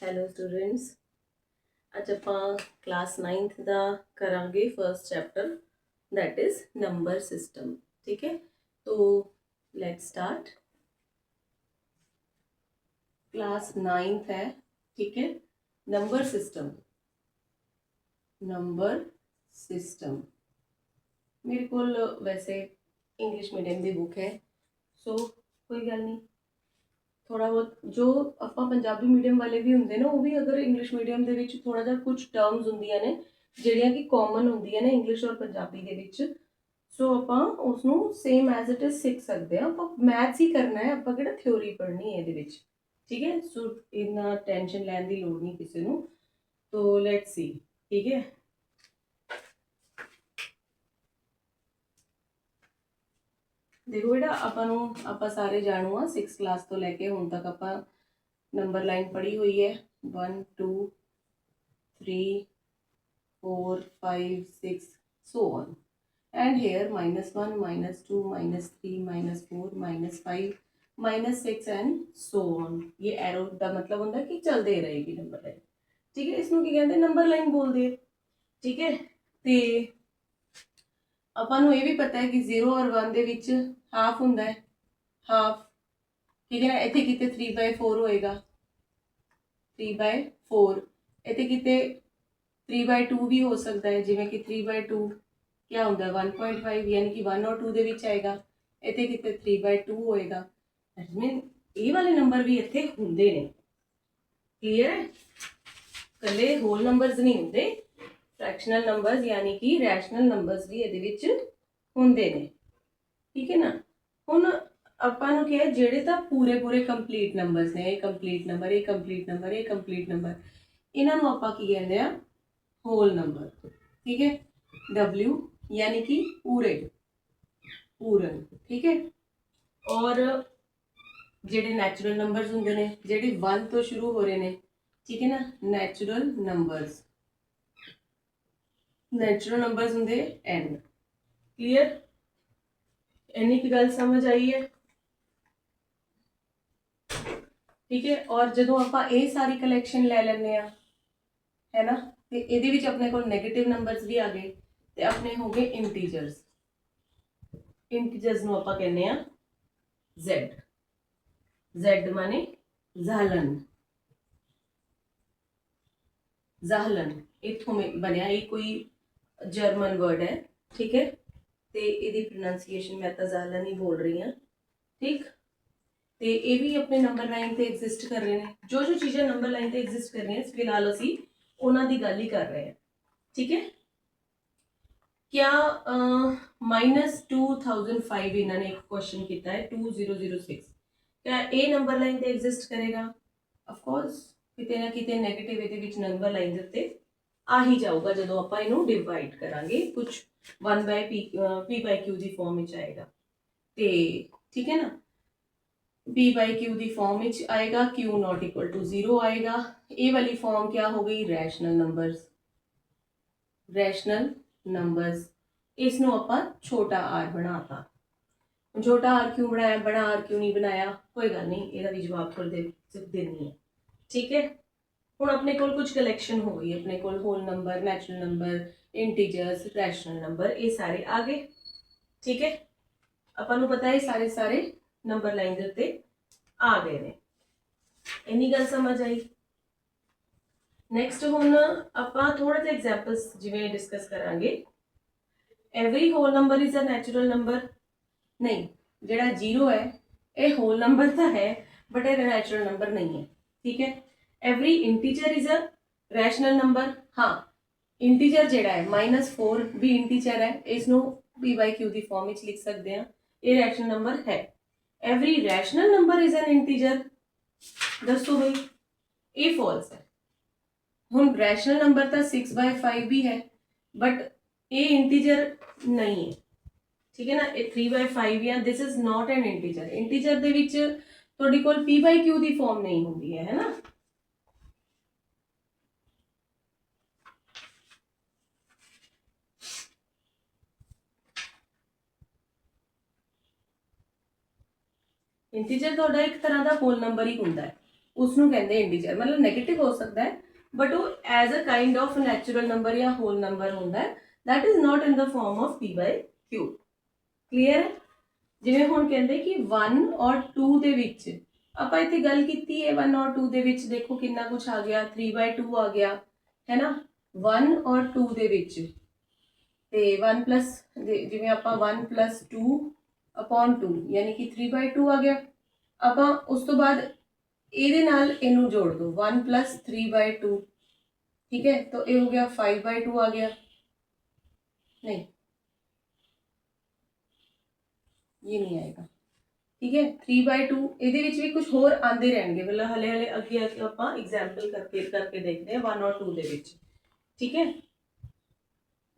Hello students. ਅੱਜ ਆਪਾਂ class 9th ਦਾ ਕਰਾਂਗੇ first chapter that is number system. ठीक है, तो लेट्स स्टार्ट। क्लास 9th है, ठीक है। नंबर सिस्टम, नंबर सिस्टम मेरे को वैसे इंग्लिश मीडियम की बुक है, सो कोई गल नहीं। थोड़ा बहुत जो ਆਪਾਂ ਪੰਜਾਬੀ ਮੀਡੀਅਮ ਵਾਲੇ ਵੀ ਹੁੰਦੇ ਨਾ, ਉਹ ਵੀ ਅਗਰ ਇੰਗਲਿਸ਼ ਮੀਡੀਅਮ ਦੇ ਵਿੱਚ ਥੋੜਾ ਜਿਹਾ ਕੁਝ ਟਰਮਸ ਹੁੰਦੀਆਂ ਨੇ ਜਿਹੜੀਆਂ ਕਿ ਕਾਮਨ ਹੁੰਦੀਆਂ ਨੇ ਇੰਗਲਿਸ਼ ਔਰ ਪੰਜਾਬੀ ਦੇ ਵਿੱਚ, ਸੋ ਆਪਾਂ ਉਸ ਨੂੰ ਸੇਮ ਐਜ਼ ਇਟ ਇਜ਼ ਸਿੱਖ ਸਕਦੇ ਆ। ਆਪਾਂ ਮੈਥਸ ਹੀ ਕਰਨਾ ਹੈ, ਆਪਾਂ ਕਿਹੜਾ ਥਿਉਰੀ ਪੜ੍ਹਨੀ ਹੈ ਇਹਦੇ ਵਿੱਚ। ਠੀਕ ਹੈ, ਸੋ ਇੰਨਾ ਟੈਨਸ਼ਨ ਲੈਣ ਦੀ ਲੋੜ ਨਹੀਂ ਕਿਸੇ ਨੂੰ। ਤੋ ਲੈਟਸ ਸੀ, ਠੀਕ ਹੈ। देखो बेटा, ਆਪਾਂ ਸਾਰੇ ਜਾਣੂ ਆ 6 ਕਲਾਸ ਤੋਂ ਲੈ ਕੇ ਹੁਣ ਤੱਕ ਆਪਾਂ ਨੰਬਰ ਲਾਈਨ ਪੜ੍ਹੀ ਹੋਈ ਹੈ 1 2 3 4 5 6 so on, and here -1 -2 -3 -4 -5 -6 and so on। ये एरो का मतलब होता है कि चलते रहेगी नंबर लाइन। ठीक है, इसमें की कहते नंबर लाइन बोलते हैं। ठीक है, तो ਆਪਾਂ ਨੂੰ ਇਹ ਵੀ ਪਤਾ ਹੈ ਕਿ 0 और 1 ਦੇ ਵਿੱਚ ਹਾਫ ਹੁੰਦਾ ਹੈ, ਹਾਫ। ਠੀਕ ਹੈ ਨਾ, ਇੱਥੇ ਕਿਤੇ 3/4 ਹੋਏਗਾ, 3/4। ਇੱਥੇ ਕਿਤੇ 3/2 ਵੀ ਹੋ ਸਕਦਾ ਹੈ, ਜਿਵੇਂ ਕਿ 3/2 क्या ਹੁੰਦਾ है 1.5, यानी कि 1 और 2 ਦੇ ਵਿੱਚ ਆਏਗਾ। ਇੱਥੇ ਕਿਤੇ 3/2 ਹੋਏਗਾ। दैट मीन ਇਹ ਵਾਲੇ ਨੰਬਰ ਵੀ ਇੱਥੇ ਹੁੰਦੇ ਨੇ। ਕਲੀਅਰ ਹੈ, ਕੱਲੇ ਹੋਲ ਨੰਬਰਸ ਨਹੀਂ ਹੁੰਦੇ, फ्रैक्शनल नंबर्स यानी कि रैशनल नंबर्स भी ये होंगे ने। ठीक है ना, हुण आपां नूं क्या है, जिहड़े तां पूरे पूरे कंप्लीट नंबर्स ने, ये कंप्लीट नंबर, ये कंप्लीट नंबर, ये कंप्लीट नंबर, इन्हां नूं आपां की कहंदे आ होल नंबर। ठीक है, W यानी कि पूरे, पूरन। ठीक है, और जिहड़े नैचुरल नंबर्स हुंदे ने, जिहड़े 1 तो शुरू हो रहे ने, ठीक है ना, नैचुरल नंबर्स, नैचुरल नंबर्स होंगे n। क्लियर, इन्नी की गल समझ आई है। ठीक है, और जो आप सारी कलैक्शन ले लेने है ना, तो ये अपने को नैगेटिव नंबर्स भी आ गए, तो अपने हो गए इंटीजर्स। इंटीजर्स आप कहने z, z माने ज़ालन, ज़ालन इथों में बनया, ये कोई जर्मन वर्ड है। ठीक है, तो ये प्रोनाउंसिएशन मैं तो ज़ालन ही बोल रही हाँ। ठीक, तो ये भी अपने नंबर लाइन पे एग्जिस्ट कर रहे हैं। जो जो चीज़ें नंबर लाइन पे एग्जिस्ट कर रही हैं, फिलहाल असी उन्होंने की गल ही कर रहे हैं। ठीक है, क्या -2005 इन्होंने एक क्वेश्चन किया है 2006, क्या ये नंबर लाइन पे एग्जिस्ट करेगा? ऑफकोर्स किते ना किते नेगेटिव ये नंबर लाइन के उत्ते आ ही जाऊगा जो आप इनू डिवाइड करांगे, कुछ 1/p/q की फॉर्म में आएगा। तो ठीक है ना, p/q की फॉर्म में आएगा, q नॉट इक्वल टू 0 आएगा। ये वाली फॉर्म क्या हो गई? Rational numbers, rational numbers. इसनों आपां छोटा आर बनाता। छोटा आर क्यों बनाया, बड़ा आर क्यों नहीं बनाया, कोई गल नहीं, इसका भी जवाब थोड़ी देर देनी है। ठीक है, हुण अपने कोल कुछ कलैक्शन हो गई, अपने कोल whole number, natural number, integers, rational number, ये सारे आ गए। ठीक है, अपन पता है सारे सारे नंबर लाइन के उत्ते आ गए ने। इन्नी गल समझ आई। नैक्सट हुण आपां थोड़ा जिहा एग्जाम्पल्स जिवें डिस्कस करांगे। Every whole number is a natural number, नहीं, जिहड़ा 0 है ये होल नंबर तो है बट ये नैचुरल नंबर नहीं है। ठीक है, every integer is a rational number, हाँ, इंटीजर जिहड़ा है -4 भी इंटीजर है, इसनों p/q की फॉर्म में लिख सकते हैं, ये रैशनल नंबर है। Every rational number is an integer, दसो भाई, ये फॉल्स है। हुण रैशनल नंबर तो 6/5 भी है बट ये इंटीजर नहीं है। ठीक है ना, ये 3/5 या this is not an integer. Integer दे विच तुहाडे कोल p/q की फॉर्म नहीं होंदी है ना। इंटीजर तुहाडा एक तरह का होल नंबर ही हुंदा है, उसनों कहते हैं इंटीजर, मतलब नेगेटिव हो सकता है बट वो as a kind of natural number या होल नंबर होता है, that is not in the form of p by q। Clear है? ਜਿਵੇਂ ਹੁਣ ਕਹਿੰਦੇ ਕਿ 1 ਔਰ 2 ਦੇ ਵਿੱਚ ਆਪਾਂ ਇੱਥੇ ਗੱਲ ਕੀਤੀ ਹੈ 1 ਔਰ 2 ਦੇ ਵਿੱਚ, ਦੇਖੋ ਕਿੰਨਾ ਕੁਝ ਆ ਗਿਆ, 3/2 ਆ ਗਿਆ ਹੈ ਨਾ 1 ਔਰ 2 ਦੇ ਵਿੱਚ, ਤੇ 1 ਪਲੱਸ ਜਿਵੇਂ ਆਪਾਂ 1 ਪਲੱਸ 2 ਅਪਨ 2 ਯਾਨੀ ਕਿ 3/2 ਆ ਗਿਆ। ਆਪਾਂ ਉਸ ਤੋਂ ਬਾਅਦ ਇਹਦੇ ਨਾਲ ਇਹਨੂੰ जोड़ दो 1 प्लस 3/2, ठीक है, तो ये हो गया 5/2 आ गया, नहीं ये नहीं आएगा, ठीक है 3/2। ਇਹਦੇ ਵਿੱਚ ਵੀ ਕੁਝ ਹੋਰ ਆਂਦੇ ਰਹਿਣਗੇ, ਮਤਲਬ ਹਲੇ ਹਲੇ ਅੱਗੇ ਅੱਗੇ ਆਪਾਂ ਐਗਜ਼ਾਮਪਲ ਕਰਕੇ ਦੇਖਦੇ ਹਾਂ 1 ਔਰ 2 ਦੇ ਵਿੱਚ, ਠੀਕ ਹੈ।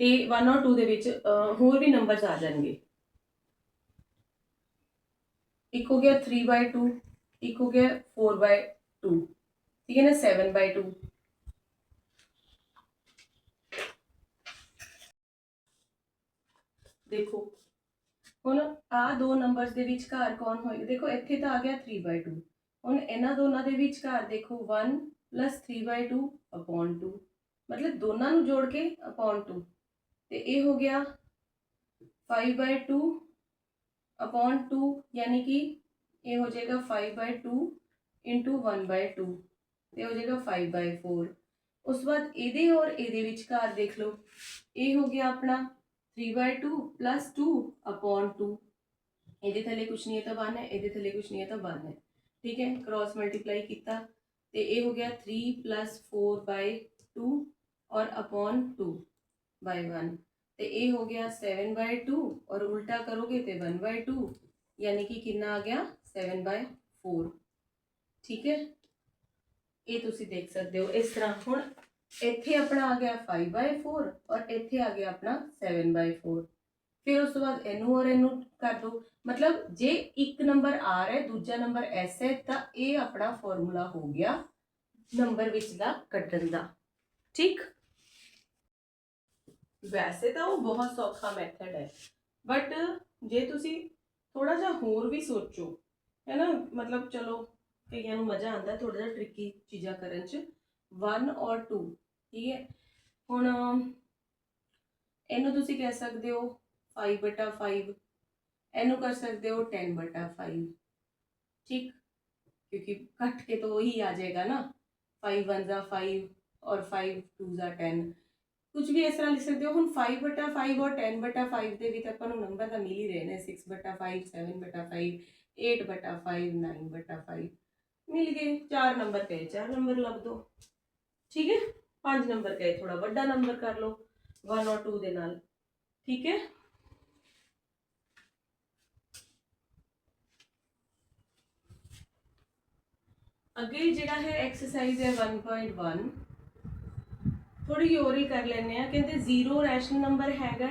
ਤੇ 1 ਔਰ 2 ਦੇ ਵਿੱਚ ਹੋਰ ਵੀ ਨੰਬਰਸ ਆ ਜਾਣਗੇ। ਇੱਕ ਹੋ ਗਿਆ 3/2, एक हो गया 4/2, ठीक है ना 7/2। देखो ਹੁਣ ਆ ਦੋ ਨੰਬਰਸ ਦੇ ਵਿਚਕਾਰ ਕੌਣ ਹੋਏਗਾ, ਦੇਖੋ ਇੱਥੇ ਤਾਂ ਆ ਗਿਆ 3/2, ਹੁਣ ਇਹਨਾਂ ਦੋਨਾਂ ਦੇ ਵਿਚਕਾਰ ਦੇਖੋ 1 + 3/2 ਅਪਨ 2, मतलब ਦੋਨਾਂ ਨੂੰ ਜੋੜ ਕੇ ਅਪਨ 2, ਤੇ ਇਹ ਹੋ ਗਿਆ 5/2 ਅਪਨ 2, यानी कि ये हो जाएगा 5/2 इंटू 1/2, ये हो जाएगा 5/4। उस बाद ਇਹਦੇ और ਇਹਦੇ ਵਿਚਕਾਰ देख लो, ये हो गया अपना 3/2 + 2 अपोन 2, ਇਹਦੇ ਥੱਲੇ कुछ नहीं है तो 1 है, ਇਹਦੇ ਥੱਲੇ कुछ नहीं है तो 1 है, ठीक है। क्रॉस मल्टीप्लाई किया तो ये हो गया 3 + 4/2 और अपोन 2/1, तो ये हो गया 7/2 और उल्टा करोगे तो 1/2, यानी कि कितना आ गया 7/4, ठीक है। ये तुसी देख सकते हो इस तरह। हुण इत्थे अपना आ गया 5/4 और इत्थे आ गया अपना 7/4, फिर उस तो बाद इनू और इनू कर दो, मतलब जे एक नंबर आर है दूजा नंबर एस है तो ये अपना फॉर्मूला हो गया नंबर विच दा कड्ढण दा, ठीक। वैसे तो वो बहुत सौखा मैथड है, बट जे तुसी थोड़ा जा होर भी सोचो है ना, मतलब चलो कईयां नूं मज़ा आंदा थोड़ा जा ट्रिकी चीज़ां करन च। 1 और 2, ठीक है, हुण इहनूं तुसीं कह सकदे हो 5/5, इहनूं कर सकदे हो 10/5, ठीक, क्योंकि कट के तो वही आ जाएगा ना, 5 1 ज़ा 5 और 5 2 ज़ा 10, कुछ भी इस तरह लिख सकते हो। हम 5/5 और 10/5 ਦੇ ਵਿੱਚ ਆਪਾਂ ਨੂੰ ਨੰਬਰ ਤਾਂ ਮਿਲ ਹੀ ਰਹੇ ਨੇ, 6/5 7/5 8/5 9/5 मिल गए। 4 नंबर कहे 4 नंबर लभ दो, ठीक है। 5 नंबर कहे थोड़ा बड़ा नंबर कर लो 1 और 2 दे नाल, ठीक है। अगे जिहड़ा है एक्सरसाइज है 1.1, थोड़ी और ही कर लेने हैं। कहते 0 रैशनल नंबर हैगा,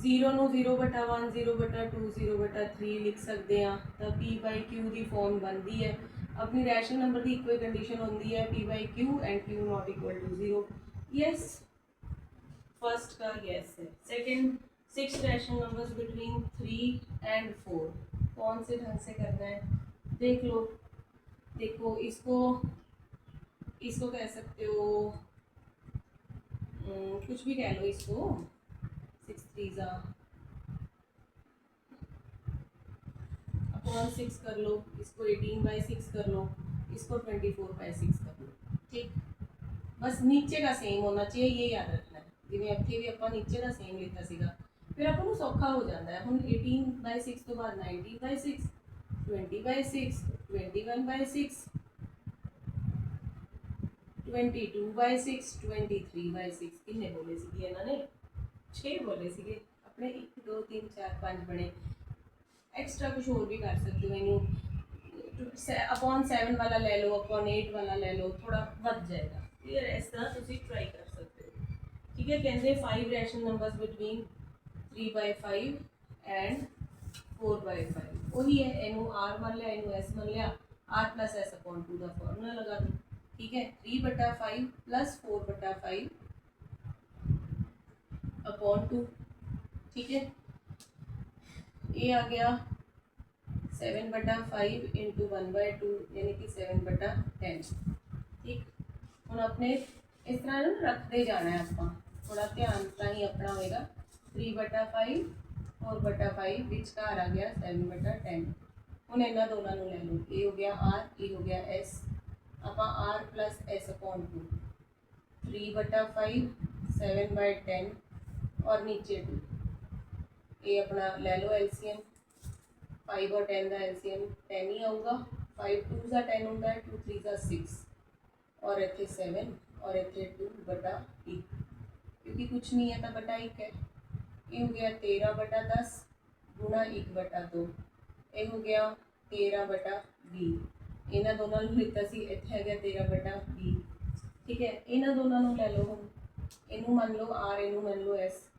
0 ਨੂੰ 0/1 0/2 0/3 लिख सकते हैं, तो p/q की फॉर्म बनती है। अपनी रैशनल नंबर की एक कंडीशन होती है p/q and q not equal to 0, yes first का यस है। Second 6 rational numbers between 3 and 4, कौन से ढंग से करना है देख लो। देखो इसको कह सकते हो कुछ भी कह लो इसको, 6 3 ज़ा अपॉन 6 कर लो, इसको 18/6 कर लो, इसको 24/6 कर लो, ठीक। बस नीचे का सेम होना चाहिए, ये याद रखना है। जिवें इत्थे भी आपां नीचे का सेम लिखा सीगा, फिर आपां नूं सौखा हो जाता है। हुण 18/6 तो बाद 19/6 20/6 21/6 22/6 23/6, किन्ने बोले सीगे इन्होंने 6 बोले सीगे अपने, 1 2 3 4 5 बने। एक्स्ट्रा कुछ और भी कर सकते हो, इनू अपॉन 7 वाला ले लो, अपॉन 8 वाला ले लो, थोड़ा बढ़ जाएगा, क्लियर है। इस तरह तुम ट्राई कर सकते हो, ठीक है। कहते 5 रैशनल नंबर्स बिटवीन 3/5 एंड 4/5, वही है, इनू आर मान लिया, इनू एस मान लिया, r + s अपॉन 2 का फॉर्मूला लगा दो, ठीक है। 3/5 + 4/5 अपॉन 2, ठीक है। ये आ गया 7/5 इंटू 1/2 यानी कि 7/10। ठीक, हम अपने इस तरह ना रखते जाना है, आप थोड़ा ध्यान तो ही अपना होएगा। 3/5 4/5 विचकार आ गया 7/10। हम इन्होंने दोनों को ले लो, ए हो गया आर, ए हो गया एस। आप आर प्लस एस अपॉन 2, 3/5 7/10 और नीचे 2। ये अपना ले लो एलसीएम, 5 और 10 का एलसीएम 10 ही आऊगा। 5 2 का 10 होता है, 2 3 का 6 और इतने 7 और इतने 2/1, क्योंकि कुछ नहीं है तो बटा 1 है। ये हो गया 13/10 गुणा 1/2। ये हो गया 13/20। इन्होंने दोनों लिता सी, इतने है गया 13/20। ठीक है, इन्होंने दोनों ले लो, हम इनू मान लो आर, इनू मान लो एस।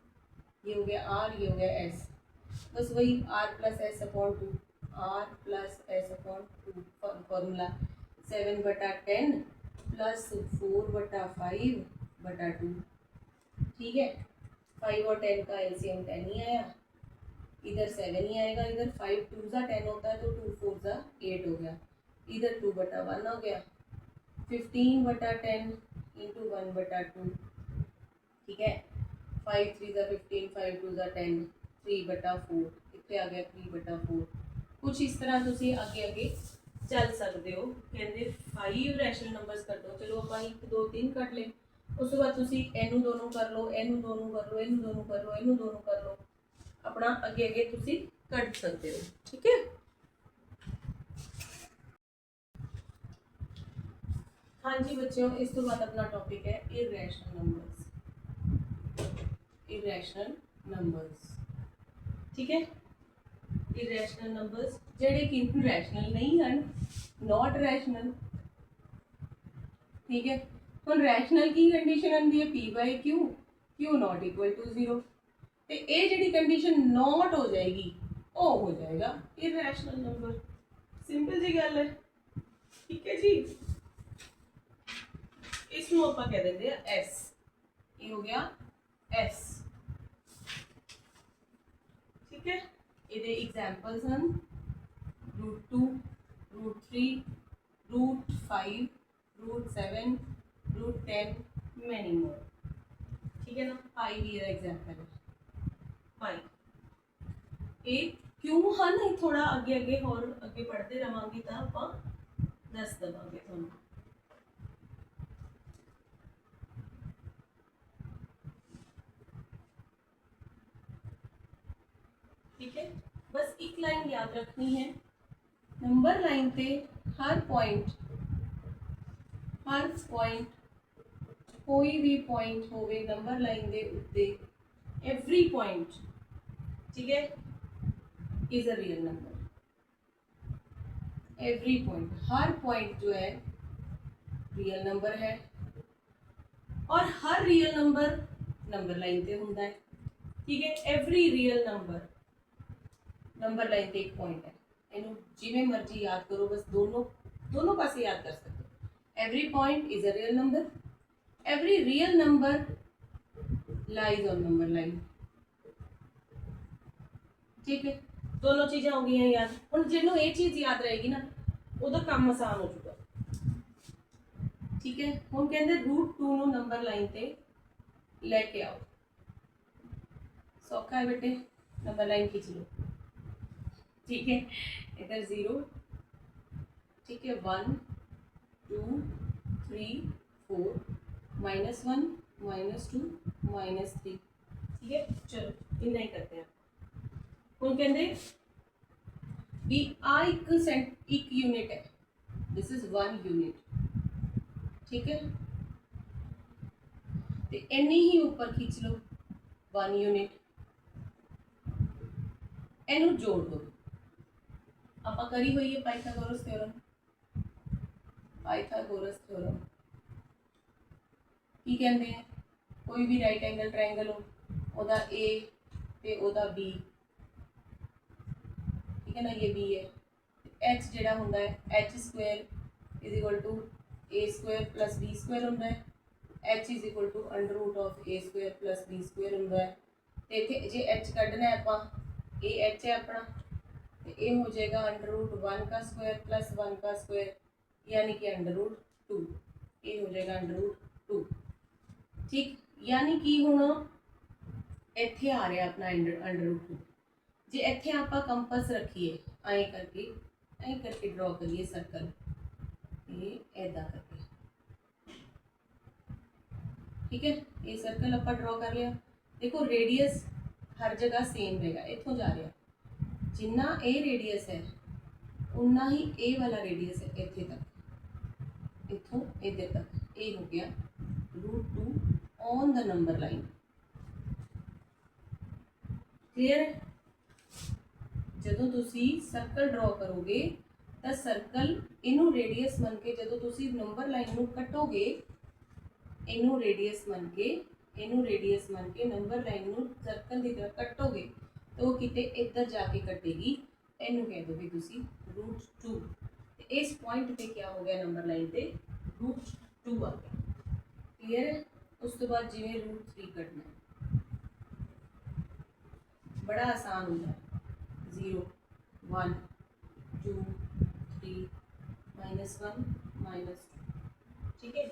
ये हो गया आर, ये हो गया एस। बस वही R plus S upon 2, R plus S upon 2 formula 7/10 plus 4/5/2। ठीक है, 5 और 10 का एलसीएम 10 ही आया, इधर 7 ही आएगा। इधर 5 2 का 10 होता है तो 2 4 का 8 हो गया। इधर 2/1 हो गया। 15/10 इंटू 1/2। ठीक है, 5 3 का 15, 5 2 का 10, 3/4 इतने आ गया 3/4। कुछ इस तरह तुम अगे अगे चल सकते हो। कहते 5 रैशनल नंबर्स कर दो, चलो आप 1 2 3 कट ले, उस बाद तुम इनू दोनों कर लो, इनू दोनों कर लो, इनू दोनों कर लो, इनू दोनों कर लो, अपना अगे अगे तुम कट सकते हो। ठीक है, हाँ जी बच्चों, इस तो बाद अपना टॉपिक है इरैशनल नंबर्स। इरैशनल नंबर्स, ठीक है, इरैशनल नंबर्स जेडे कि रैशनल नहीं हैं, नॉट रैशनल। ठीक है, हम रैशनल की कंडीशन आती है P/Q, Q not equal to 0। तो ये जी कंडीशन नॉट हो जाएगी, वो हो जाएगा इरैशनल नंबर। सिंपल जी गल है। ठीक है जी, इसमें आप कह देंगे एस। ये हो गया एस। ठीक है, ये एग्जाम्पल्स हैं √2, √3, √5, √7, √10, मैनी मोर। ठीक है ना, 5 भी एग्जाम्पल है 5। ये क्यों हाँ नहीं, थोड़ा अगे अगे और अगे पढ़ते रहांगे तो आप दस देवांगे थोड़ा। ठीक है, बस एक लाइन याद रखनी है, नंबर लाइन पे हर पॉइंट कोई भी पॉइंट होवे नंबर लाइन दे उत्ते, एवरी पॉइंट, ठीक है, is a real number. Every point, her point जो है रियल नंबर है, और हर रियल नंबर नंबर लाइन पे होता है। ठीक है, एवरी रियल नंबर लाइन पे एक पॉइंट है। इन्हों जिमें मर्जी याद करो, बस दोनों पासे याद कर सकते हो। Every point is a real number, every real number lies on number line. ठीक है, दोनों चीज़ें हो गई हैं याद। हम जिन्हों ये चीज़ याद रहेगी ना, उधर काम आसान हो चुका। ठीक है, हम कहते √2 नो नंबर लाइन पे लेके आओ। सौखा है बेटे, नंबर लाइन खींच लो। ठीक है, इधर 0, ठीक है, 1 2 3 4, -1 -2 -3। ठीक है, चलो इन्ना ही करते हैं। हम कहते भी आ एक यूनिट है, दिस इज 1 यूनिट। ठीक है, तो इन्नी ही ऊपर खींच लो 1 यूनिट, इनू जोड़ दो। आप करी हुई है पाइथागोरस थ्योरम। पाइथागोरस थ्योरम की कहते हैं, कोई भी राइट एंगल ट्रायंगल हो, ओदा ए ते ओदा बी, ठीक है ना, ये बी है। एच जेड़ा होंदा है h² is equal to a² plus b² होंदा है। h is equal to √a² plus b² होंदा है। ते इत्थे जे h कढना है आपां, ये h है अपना, तो ये हो जाएगा √1 का स्क्वायर प्लस 1 का स्क्वायर यानी कि √2, ये हो जाएगा √2। ठीक, यानी कि हुण ਇੱਥੇ आ रहा अपना √2। जे ਇੱਥੇ ਆਪਾਂ ਕੰਪਸ ਰੱਖੀਏ ਐਂ ਕਰਕੇ ड्रॉ करिए सर्कल, ये ऐदा करके, ठीक है। ये सर्कल आप ड्रॉ कर लिया। देखो रेडियस हर जगह सेम रहेगा, इतों जा रहा जिन्ना ए रेडियस है उन्ना ही ए वाला रेडियस है इत्थे तक, इतों इधर तक, ये हो गया √2 on the number line. Clear है? ਜਦੋਂ ਤੁਸੀਂ ਸਰਕਲ ਡਰਾ ਕਰੋਗੇ ਤਾਂ ਸਰਕਲ ਇਹਨੂੰ ਰੇਡੀਅਸ ਮੰਨ ਕੇ, ਜਦੋਂ ਤੁਸੀਂ ਨੰਬਰ ਲਾਈਨ ਨੂੰ ਕੱਟੋਗੇ ਇਹਨੂੰ ਰੇਡੀਅਸ ਮੰਨ ਕੇ ਨੰਬਰ ਲਾਈਨ ਨੂੰ ਸਰਕਲ ਦੀ ਤਰ੍ਹਾਂ ਕੱਟੋਗੇ ਤਾਂ ਉਹ ਕਿਤੇ ਇੱਧਰ ਜਾ ਕੇ ਕੱਟੇਗੀ, ਇਹਨੂੰ ਕਹਿ ਦੋਗੇ ਤੁਸੀਂ √2। ਤੇ ਇਸ ਪੁਆਇੰਟ ਤੇ ਕੀ ਹੋ ਗਿਆ, ਨੰਬਰ ਲਾਈਨ ਤੇ √2 ਆ ਗਿਆ। ਕਲੀਅਰ ਹੈ? ਉਸ ਤੋਂ ਬਾਅਦ ਜਿਵੇਂ √3 ਕੱਢਣਾ बड़ा आसान होता है, 0 1 2 3 -1 -2, ठीक है।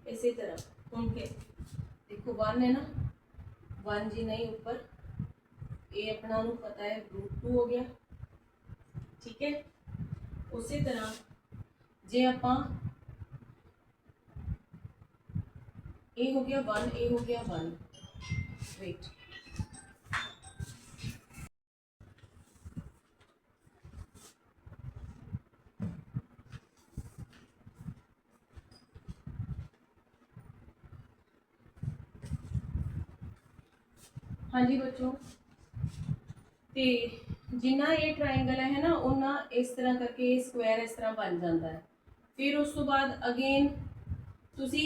इसी तरह हम के देखो 1 है ना, 1 जी नहीं ऊपर, ये अपना पता है √2 हो गया, ठीक है। उसी तरह जे आप ये हो गया 1, ये हो गया 1, वेट हाँ जी बच्चों, तो जिन्ना ये ट्रायंगल है ना उन्ना इस तरह करके स्क्वायर इस तरह बन जाता है। फिर उस तो बाद अगेन तुसी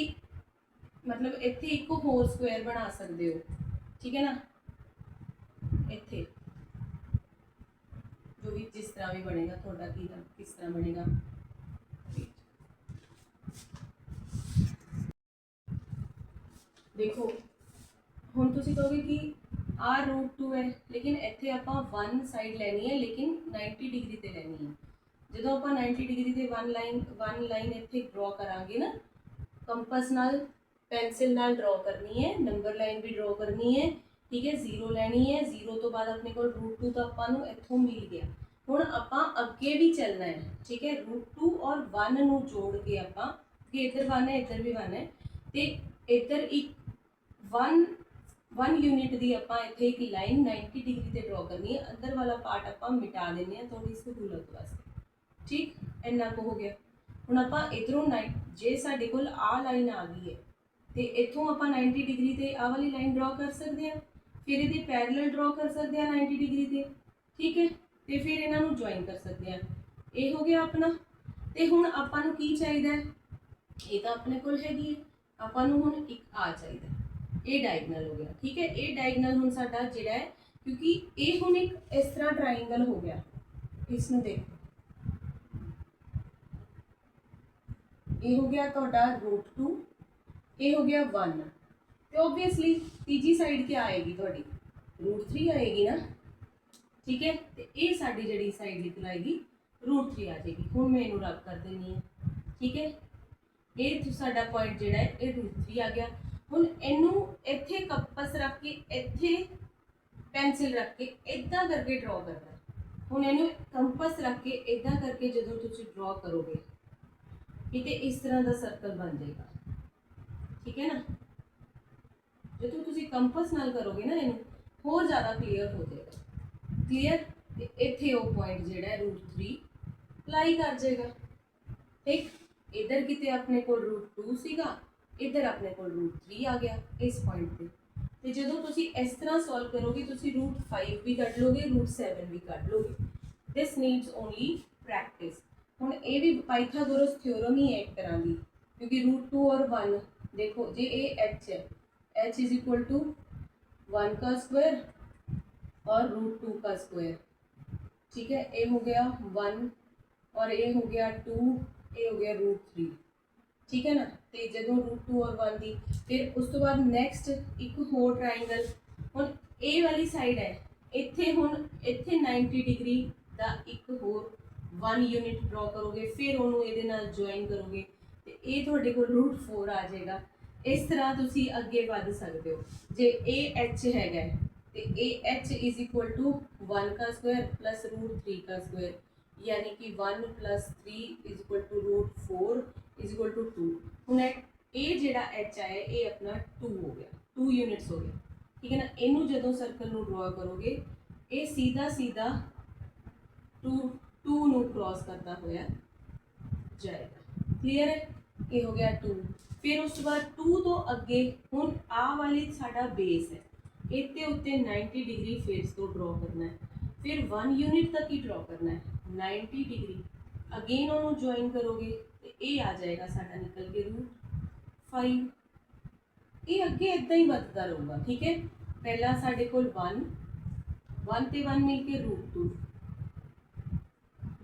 मतलब इत्थे एक होर स्क्वायर बना सकते हो, ठीक है ना। इत्थे जो भी जिस तरह भी बनेगा थोड़ा किस तरह बनेगा, देखो हुण तुसी कहोगे कि √2 है, लेकिन इत्थे आपां 1 साइड लैनी है, लेकिन 90 डिग्री ते लैनी है। जो आप 90 डिग्री ते वन लाइन इत्थे ड्रॉ करांगे ना, कंपस नाल पेंसिल नाल ड्रॉ करनी है, नंबर लाइन भी ड्रॉ करनी है, ठीक है। 0 लैनी है, 0 तो बाद अपने को √2 तो आपां नूं इत्थों मिल गया। हुण आपां अगे भी चलना है, ठीक है। √2 और 1 नूं जोड़ के आपां, कि इधर 1 है इधर भी 1 है, तो इधर एक 1 यूनिट की आपां इत्थे एक लाइन 90 डिग्री ते ड्रॉ करनी है। अंदर वाला पार्ट आपां मिटा देने थोड़ी सहूलत वास्ते, ठीक। इन्ना को हो गया। हुण आपां इधरों जे साडे कोल आ लाइन आ गई है तो इत्थों आपां 90 डिग्री ते आ वाली लाइन ड्रॉ कर सकते हैं, फिर इहदे पैरेलल ड्रॉ कर सकते हैं 90 डिग्री ते, ठीक है। तो फिर इन्हां नूं ज्वाइन कर सकते हैं। ये हो गया अपना। तो हुण आपां नूं की चाहिदा, ये तो अपने कोल हैगी है, आपां नूं हुण एक आ चाहिदा, ये डायगनल हो गया, ठीक है। ये डायगनल हुण साडा जिहड़ा है, क्योंकि ये हुण एक इस तरह ट्रायंगल हो गया, इसनूं देखो ये हो गया तुहाडा √2, ये हो गया 1, तो ओबवियसली तीजी साइड क्या आएगी तुहाडी, √3 आएगी ना, ठीक है। तो ये साडी जिहड़ी साइड निकल आएगी √3 आ जाएगी। हुण मैं इहनूं रब कर देनी है, ठीक है। ये साडा पॉइंट जिहड़ा है ये √3 आ गया। हुण इनू इत्थे कंपस रख के इत्थे पेंसिल रख के इदा करके ड्रॉ करना है। हुण इनू कंपस रख के इदा करके जदों तुसीं ड्रॉ करोगे किते इस तरह का सर्कल बन जाएगा, ठीक है ना। जदों तुसीं कंपस नाल करोगे ना इनू होर ज़्यादा क्लीयर हो जाएगा। क्लीयर? इत्थे वो पॉइंट जिहड़ा है √3 लाई कर जाएगा, ठीक। इधर किते अपने को √2 सीगा, इधर अपने को √3 आ गया इस पॉइंट पे। तो जो तुसी इस तरह सॉल्व करोगे तुसी √5 भी कट लोगे, √7 भी कट लोगे। This needs only practice. हुण ये भी पाइथागोरस थ्योरम ही है एक तरह की, क्योंकि √2 और 1 देखो जे ये h है, h = 1 का स्क्वायर और √2 का स्क्वायर, ठीक है। ये हो गया 1 और ये हो गया 2, ये हो गया √3, ठीक है ना। तो जो √2 और 1 की फिर उस तो बाद नैक्सट एक होर ट्रायंगल, हुण ए वाली साइड है, इत्थे हुण इत्थे 90 डिग्री ਦਾ ਇੱਕ ਹੋਰ 1 ਯੂਨਿਟ ਡਰਾ ਕਰੋਗੇ, ਫਿਰ ਉਹਨੂੰ ਇਹਦੇ ਨਾਲ ਜੁਆਇਨ ਕਰੋਗੇ ਤੇ ਇਹ ਤੁਹਾਡੇ ਕੋਲ √4 ਆ ਜਾਏਗਾ। ਇਸ ਤਰ੍ਹਾਂ ਤੁਸੀਂ ਅੱਗੇ ਵੱਧ ਸਕਦੇ ਹੋ। ਜੇ ਇਹ h ਹੈਗਾ ਹੈ, ਤੇ ਇਹ h इज इक्वल टू 1 का स्क्वायर प्लस √3 का स्क्वायर, यानी कि 1 + 3 is equal to √4 is equal to 2। ਹੁਣ ਇਹ ਜਿਹੜਾ h ਆਇਆ ਇਹ ਆਪਣਾ 2 ਹੋ ਗਿਆ, 2 ਯੂਨਿਟਸ ਹੋ ਗਿਆ, ਠੀਕ ਹੈ ਨਾ। ਇਹਨੂੰ ਜਦੋਂ ਸਰਕਲ ਨੂੰ ਡਰਾ ਕਰੋਗੇ ਇਹ सीधा सीधा 2 ਨੂੰ क्रॉस करता ਹੋਇਆ ਜਾਏਗਾ। क्लीयर है, ये हो गया 2। फिर उस बाद 2 तो अगे हुण आ वाली साडा बेस है, इत्ते उत्ते 90 डिग्री फेस तो ड्रॉ करना है। फिर 1 यूनिट तक ही ड्रॉ करना है 90 डिग्री, अगेन उन्होंने ज्वाइन करोगे तो ये आ जाएगा साडा निकल के √5। ये अगे इदां ही बढ़ता रहूगा, ठीक है। पहला साडे कोल 1 ते 1 मिल के √2,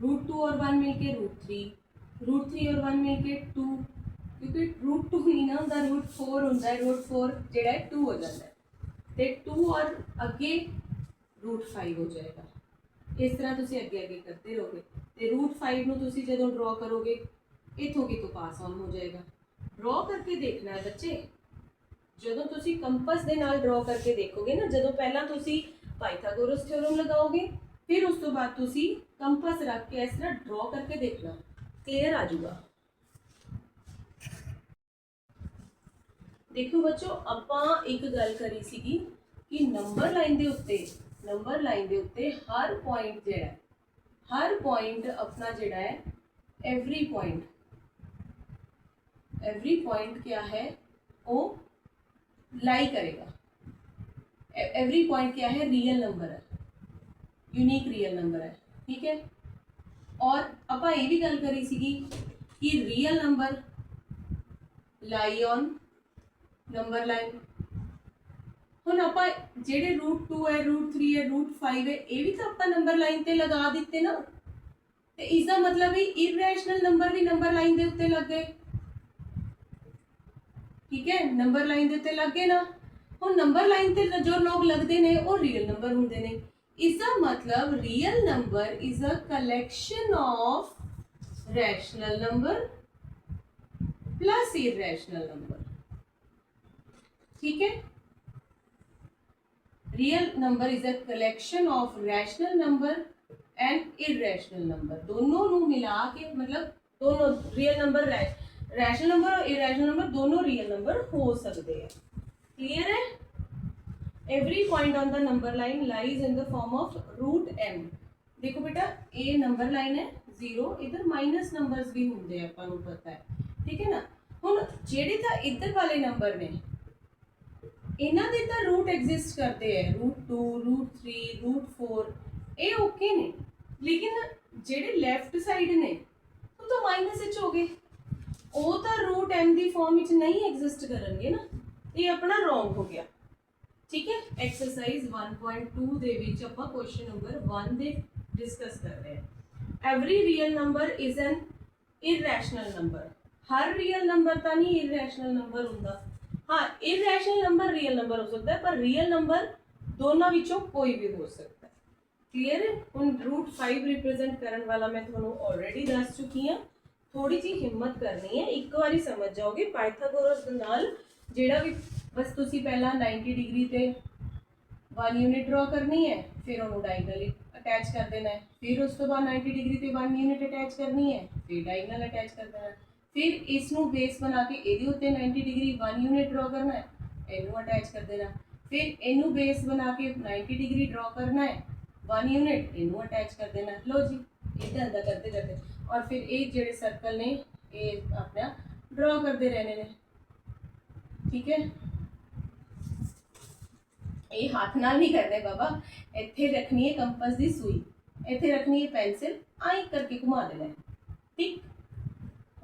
√2 और 1 मिल के √3, √3 और 1 मिल के 2, क्योंकि √2 नहीं ना होंदा, √4 होंदा है। √4 जेड़ा है 2 हो जाता है, ते 2 और अगे √5 हो जाएगा। इस तरह तुसी अगे अगे करते रहोगे ते √5 ਨੂੰ ਤੁਸੀਂ ਜਦੋਂ ड्रॉ करोगे इथों कितों पास ऑन हो जाएगा। ड्रॉ करके देखना है बच्चे, ਜਦੋਂ ਤੁਸੀਂ ਕੰਪਸ ਦੇ ਨਾਲ ड्रॉ करके देखोगे ना, ਜਦੋਂ ਪਹਿਲਾਂ ਤੁਸੀਂ पाइथागोरस थ्योरम लगाओगे, फिर उस तो बाद तुसी कंपस रख के इस तरह ड्रॉ करके देखना, क्लियर आ जाऊगा। देखो बच्चों, ਆਪਾਂ एक गल करी सीगी कि नंबर लाइन दे उत्ते हर पॉइंट जेड़ा है, हर पॉइंट अपना जेड़ा है एवरी पॉइंट क्या है वो लाई करेगा। एवरी पॉइंट क्या है, रियल नंबर है, यूनिक रियल नंबर है, ठीक है। और आप ये भी गल करी सीगी कि real number lie on number line. हुण आपां जेड़े √2 है, √3 है, √5 है, ये भी तो आपां नंबर लाइन ते लगा दिते ना, ते इसका मतलब ही इरैशनल नंबर भी नंबर लाइन दे उत्ते लग गए, ठीक है। नंबर लाइन दे उत्ते लग गए ना। हुण नंबर लाइन ते जो लोग लगते हैं वो रियल नंबर होंदे ने। इसका मतलब real number is a collection of rational number plus irrational number, ठीक है। Real number is a collection of rational number and irrational number, दोनों नू मिला के, मतलब दोनों रियल नंबर, रैशनल नंबर और इरैशनल नंबर दोनों रियल नंबर हो सकते हैं, क्लियर है। Every point on the number line lies in the form of √m। देखो बेटा ये नंबर लाइन है 0, इधर माइनस नंबर्स भी होंगे, आपको पता है, ठीक है ना। हुण जेड़े तां इधर वाले नंबर ने इन्हां दे तां रूट एग्जिस्ट करते हैं, √2 √3 √4 ये ओके ने, लेकिन जेड़े लैफ्ट साइड ने वो तो माइनस हो गए, वो तो √m की फॉर्म में नहीं एग्जिस्ट करनगे ना, ये अपना रॉन्ग हो गया, ठीक है। एक्सरसाइज 1.2 दे विच आपां क्वेश्चन नंबर 1 दे डिस्कस कर रहे हैं। Every real number is an irrational number. Her real number तो नहीं इरैशनल नंबर होंदा, हाँ इरैशनल नंबर रियल नंबर हो सकता है, पर रियल नंबर दोनों विचों कोई भी हो सकता है, क्लियर है। हुण √5 रिप्रेजेंट करने वाला मैं तुहानूं ऑलरेडी दस चुकी हाँ, थोड़ी जी हिम्मत करनी है, एक बारी समझ जाओगे। पाइथागोरस दे नाल जेड़ा भी बस तुसी पहला 90 डिग्री ते 1 यूनिट ड्रॉ करनी है, फिर उन्होंने डायगनल अटैच कर देना है, फिर उस तो बाद 90 डिग्री ते 1 यूनिट अटैच करनी है, फिर डायगनल अटैच कर देना है, फिर इसनों बेस बना के इहदे उत्ते 90 डिग्री 1 यूनिट ड्रॉ करना है, इनू अटैच कर देना, फिर इनू बेस बना के 90 डिग्री ड्रॉ करना है 1 यूनिट, इनू अटैच कर देना। लो जी इधर अंदर करते करते, और फिर ये जेडे सर्कल ने ये अपना ड्रॉ करते रहने ने, ठीक है। ये हाथ नाल नहीं करने बाबा, इत्थे रखनी है कंपस की सुई, इत्थे रखनी है पेंसिल, आई करके घुमा देना है, ठीक।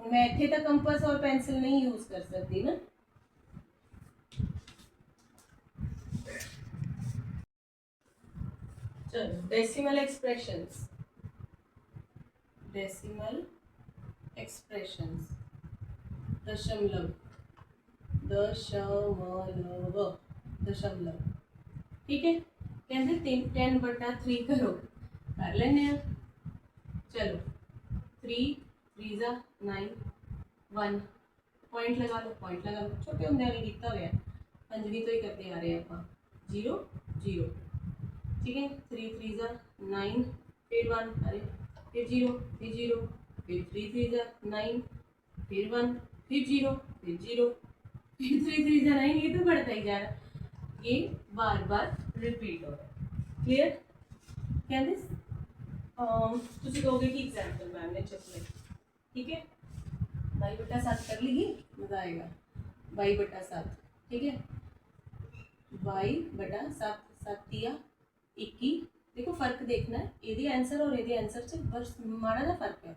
मैं इत्थे तक कंपस और पेंसिल नहीं यूज कर सकती ना। चलो डेसिमल एक्सप्रेशंस, डेसिमल एक्सप्रेशंस, दशमलव, दशमलव, ठीक है। कहते 10/3 करो, कर लेने चलो 3 3 जा 9 1 पॉइंट लगा लो, पॉइंट लगा लो, छोटे होंगे भी किया हुआ है, पंजवीं तो ही करते आ रहे हैं आप 0 0, ठीक है। 3 3 जा 9 फिर 1, अरे फिर 0 फिर 0, फिर 3 3 जा 9 फिर 1 फिर 0 फिर 0 फिर 3 3 जा 9, ये तो बढ़ता ही जा रहा है, ये बार बार रिपीट हो रहा है। क्लियर? कैन दिस तुसी कहोगे कि एग्जाम्पल मैम ने चुप ले, ठीक है। बाई बटा 7 कर लीगी, मजा आएगा। बाई बटा 7, ठीक है, बाई बटा 7 7 दिया 21। देखो फर्क देखना है, ये आंसर और ये आंसर से बस माड़ा ना फर्क है,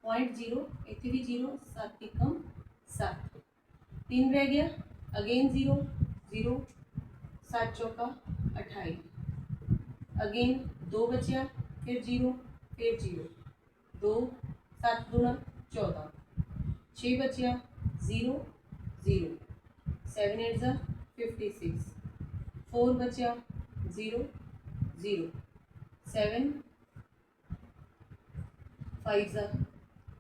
0.0 इतने भी 0 7 कम 7, 3 रह गया, अगेन 0 0 7 चौका 28, अगेन 2 बचा, फिर 0 फिर 0 2 7 दूना 14, 6 बचा 0 0 7 8 जा 56, 4 बचा 0 0 7 5 जा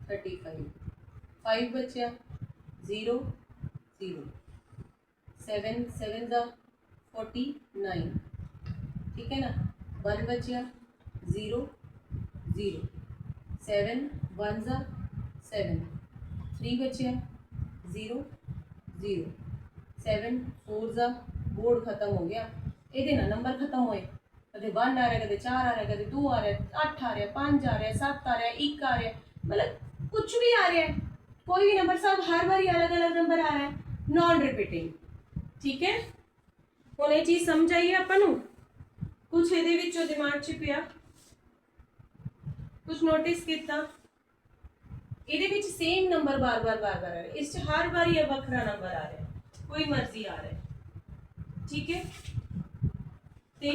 35, 5 बचा 0 0 7 7 जा 49, ठीक है ना। 1 बचा 0 0 7 1 जा 7, 3 बचा 0 0 7 4 जा, बोर्ड खत्म हो गया, ये ना नंबर खत्म होए, कदे 1 आ रहा है, कदे 4 आ रहा है, कदे 2 आ रहा है, 8 आ रहा है, 5 आ रहा है, 7 आ रहा है, 1 आ रहा है, मतलब कुछ भी आ रहा है, कोई भी नंबर, सब हर बार अलग अलग नंबर आ रहा है, नॉन रिपीटिंग, ठीक है। ਹੁਣ ਇਹ चीज़ समझ आई है ਆਪਾਂ ਨੂੰ, कुछ ਇਹਦੇ ਵਿੱਚੋਂ ਦਿਮਾਗ 'ਚ ਪਿਆ, कुछ नोटिस किया, ਇਹਦੇ ਵਿੱਚ सेम नंबर बार बार आ रहा है, इस हर बार ये ਵੱਖਰਾ नंबर आ रहा है, कोई मर्जी आ रहा है, ठीक है। ते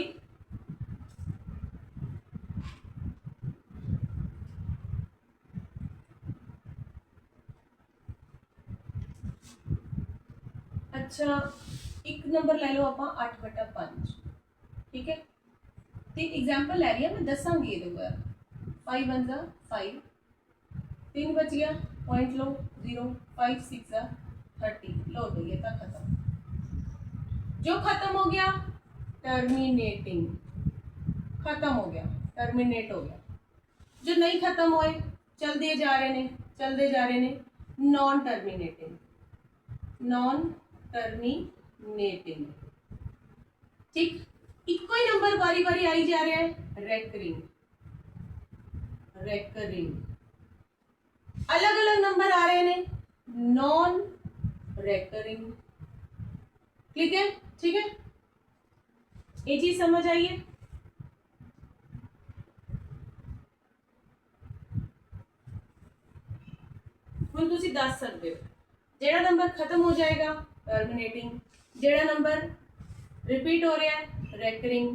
अच्छा एक नंबर ले लो आप 8/5, ठीक है, तो एग्जाम्पल लै रही है मैं दसांगी ये 5 1 जा 5, 3 बच गया, पॉइंट लो 0 5 6 जा 30, लो तो ये था खत्म, जो खत्म हो गया टर्मिनेटिंग, खत्म हो गया टर्मिनेट हो गया, जो नहीं खत्म होए चलते जा रहे ने चलते जा रहे ने, नॉन टर्मिनेटिंग, नॉन टर्मिनेटिंग, ठीक। इको ही नंबर बारी बारी आई जा रहा है, रेकरिंग रेकरिंग, अलग अलग नंबर आ रहे हैं, नॉन रेकरिंग, ठीक है, ठीक है, ये चीज समझ आइए। ਹੁਣ ਤੁਸੀਂ ਦੱਸ ਸਕਦੇ ਹੋ ਜਿਹੜਾ ਨੰबर खत्म हो जाएगा टर्मिनेटिंग, ਜਿਹੜਾ नंबर रिपीट हो रहा है रेकरिंग,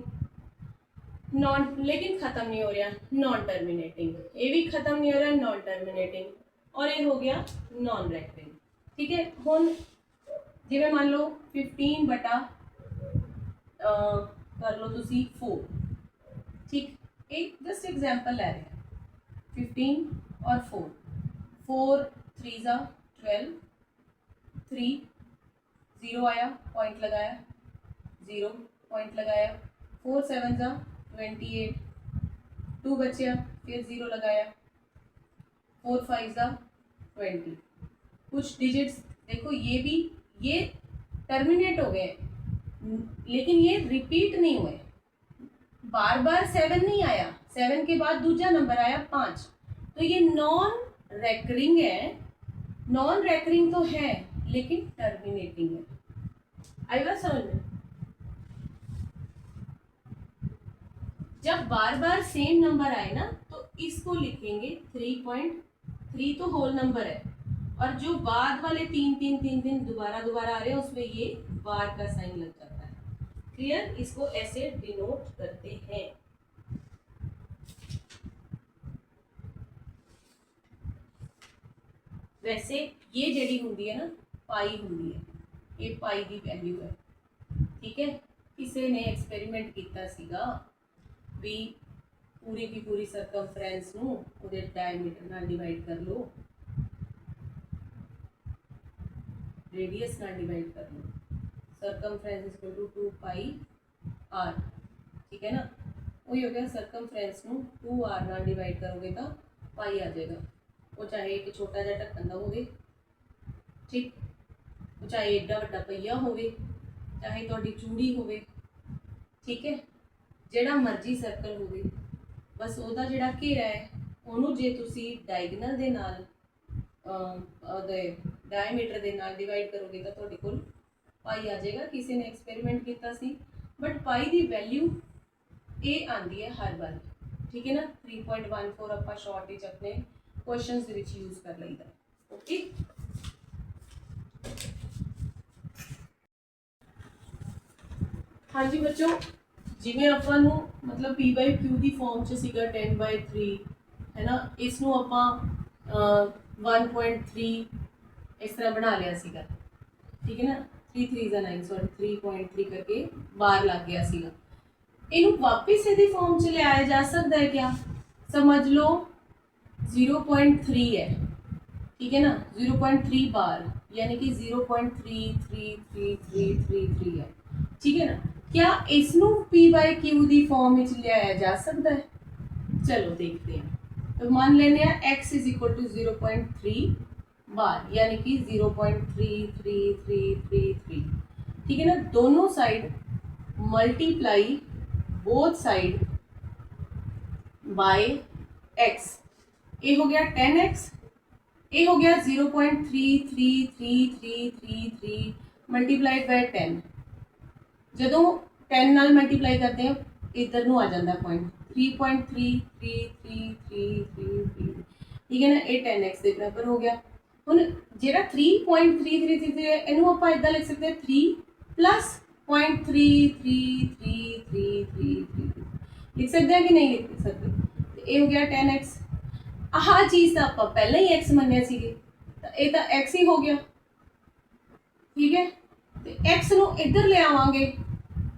नॉन लेकिन खत्म नहीं हो रहा नॉन टर्मिनेटिंग, ये भी खत्म नहीं हो रहा नॉन टर्मिनेटिंग, और ये हो गया नॉन रेकरिंग, ठीक है। हुन जिवें मान लो 15 बटा कर लो तुसी 4, ठीक, एक जस्ट एग्जाम्पल ले रहे हैं, 15 और 4 4 3 जा 12, 3 0 आया, पॉइंट लगाया 0 पॉइंट लगाया, 4 7 जा 28, 2 बचा फिर 0 लगाया, 4 5 जा 20, कुछ डिजिट्स देखो ये भी ये टर्मिनेट हो गए, लेकिन ये रिपीट नहीं हुए, बार बार 7 नहीं आया, 7 के बाद दूसरा नंबर आया 5, तो ये नॉन रेकरिंग है, नॉन रेकरिंग तो है लेकिन टर्मिनेटिंग है, आएगा समझ में। जब बार बार सेम नंबर आए ना तो इसको लिखेंगे 3.3, तो होल नंबर है, और जो बाद वाले 3 3 3 3 दोबारा दोबारा आ रहे हैं उसमें ये बार का साइन लग जाता है, क्लियर, इसको ऐसे डिनोट करते हैं। वैसे ये जेडी होंगी है ना पाई होंगी है, ये पाई की वैल्यू है, ठीक है। किसी ने एक्सपेरिमेंट किया सीगा भी पूरी की पूरी ਸਰਕਮਫਰੈਂਸ ਨੂੰ ਉਹਦੇ ਡਾਇਮੀਟਰ ਨਾਲ ਡਿਵਾਈਡ ਕਰ ਲਓ, रेडियस ਨਾਲ डिवाइड कर लो, circumference is equal to 2 pi r, ठीक है ना। वही हो गया, ਸਰਕਮਫਰੈਂਸ ਨੂੰ 2r ਨਾਲ डिवाइड करोगे तो पाई आ जाएगा। वो चाहे एक छोटा जिहा ढक्कन का होवे, ठीक, वो चाहे एडा वड्डा पहिया होवे, चाहे तुहाडी चूड़ी होवे, ठीक है, जिहड़ा मर्जी सर्कल होवे, बस ਉਹਦਾ ਜਿਹੜਾ ਘੇਰਾ है ਉਹਨੂੰ ਜੇ ਤੁਸੀਂ डायगोनल ਦੇ ਨਾਲ डायमीटर ਦੇ ਨਾਲ डिवाइड करोगे तो ਤੁਹਾਡੇ ਕੋਲ पाई आ जाएगा। किसी ने एक्सपेरिमेंट किया सी, बट पाई की वैल्यू ये आती है हर बार, ठीक है ना। 3.14 आप शॉर्ट अपने क्वेश्चन यूज कर लईदा, ओके। हाँ जी बच्चों, जिमें आपां नूं मतलब पी बाई क्यू की फॉर्म च सीगा 10/3 है ना, इसनूं आपां 1.3 इस तरह बना लिया सीगा, ठीक है ना। 3 3 9 सॉरी 3.3 करके बार लग गया सीगा। इनू वापस यदि फॉर्म च लिया जा सकता है क्या, समझ लो 0.3 है, ठीक है ना, 0.3 बार यानी कि 0.33333 है, ठीक है ना। क्या इसनू पी बाई क्यू की फॉर्म में लिया जा सकता है, चलो देखते हैं। तो मान लेने x इज इक्वल टू 0.3 बार यानी कि 0.3333, ठीक है ना। दोनों side multiply both side by x, ये हो गया 10x, ये हो गया 0.33333 मल्टीप्लाइड बाय 10। जदों 10 नाल मल्टीप्लाई करते हैं इधर नूं आ जाता पॉइंट 3.33333, ठीक है ना। ये 10x के बराबर हो गया। हुण जिहड़ा 3.333 है इनू आपां इदां लिख सकते हैं 3 प्लस 0.33333 लिख सकते हैं कि नहीं लिख सकते। ये हो गया 10x। आह चीज़ तो आपां पहले ही x मन्निया सीगे, तो ये तो x ही हो गया, ठीक है। तो x नूं इधर ले आवांगे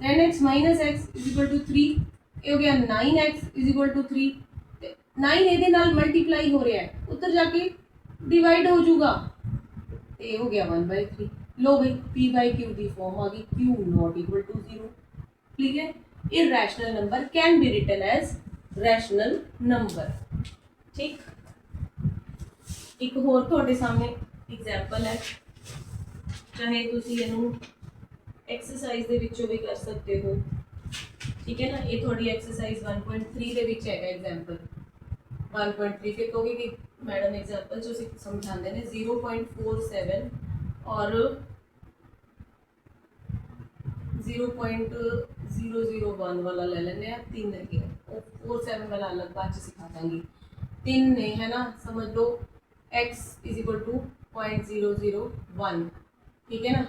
10x minus x is equal to 3, ये हो गया 9x इज इक्वल टू 3, 9 ये नाल मल्टीप्लाई हो रहा है, उधर जाके डिवाइड हो जाऊगा, ये हो गया 1/3। लो भाई p बाई क्यू की फॉर्म आ गई, q नॉट इक्वल टू 0, ठीक है। Irrational number can be written as rational number, ठीक। एक होर तुहाडे सामने एग्जाम्पल है, चाहे तुसीं इहनूं एक्सरसाइज दे विचों भी कर सकते हो, ठीक है ना। ये थोड़ी एक्सरसाइज 1.3 दे विच है एग्जाम्पल 1.3, फिर कहोगे कि मैडम एग्जाम्पल जो समझाते हैं 0.47 और 0.001 वाला ले लेने, 3 है, 47 वाला अलग बाद सिखा देंगी। 3 ने है ना, समझ लो x इज इक्वल टू 0.001, ठीक है ना।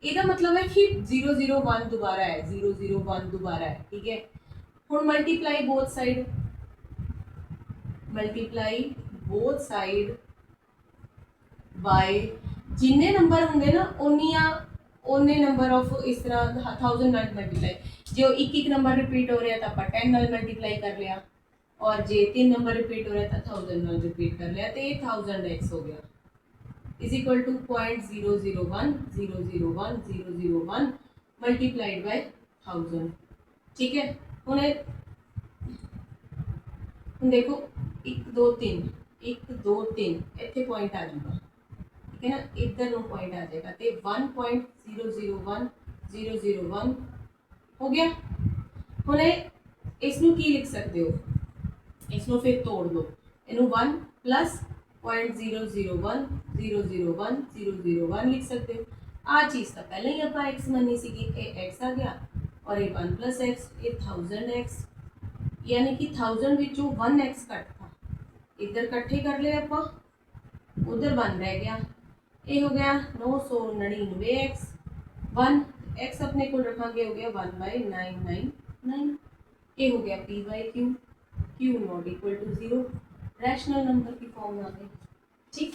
इसका मतलब है कि 001 दोबारा है, 001 दोबारा है, ठीक है। हुण मल्टीप्लाई बोथ साइड बाय जिन्ने नंबर होंगे ना ओने नंबर ऑफ इस तरह 1000 नाल मल्टीप्लाई, जो एक नंबर रिपीट हो रहा है तो आप 10 नाल मल्टीप्लाई कर लिया, और जे 3 नंबर रिपीट हो रहा है तो 1000 नाल रिपीट कर लिया, तो ये 1000x हो गया is equal to 0.001 multiplied by 1000, ठीक है। हुण देखो 1 2 3 1 2 3 इत्थे पॉइंट आ जाऊगा, ठीक है ना, इधर नो पॉइंट आ जाएगा, तो 1.001001 हो गया। हुण इसनूं की लिख सकते हो, इसनूं फिर तोड़ दो, इनू 1 प्लस 0.001 लिख सकते हो। आ चीज़ तो पहले ही आप x मनी सी, x आ गया, और ये 1 प्लस x, ये 1000x, यानी कि 1000 विचों 1x कट था, इधर कट्ठे कर ले आप, उधर 1 रह गया, ये हो गया 999x, 1 x अपने को रखांगे, हो गया 1/999, ये हो गया p by q, q not equal to 0, rational number की फॉर्म आ गई, ठीक।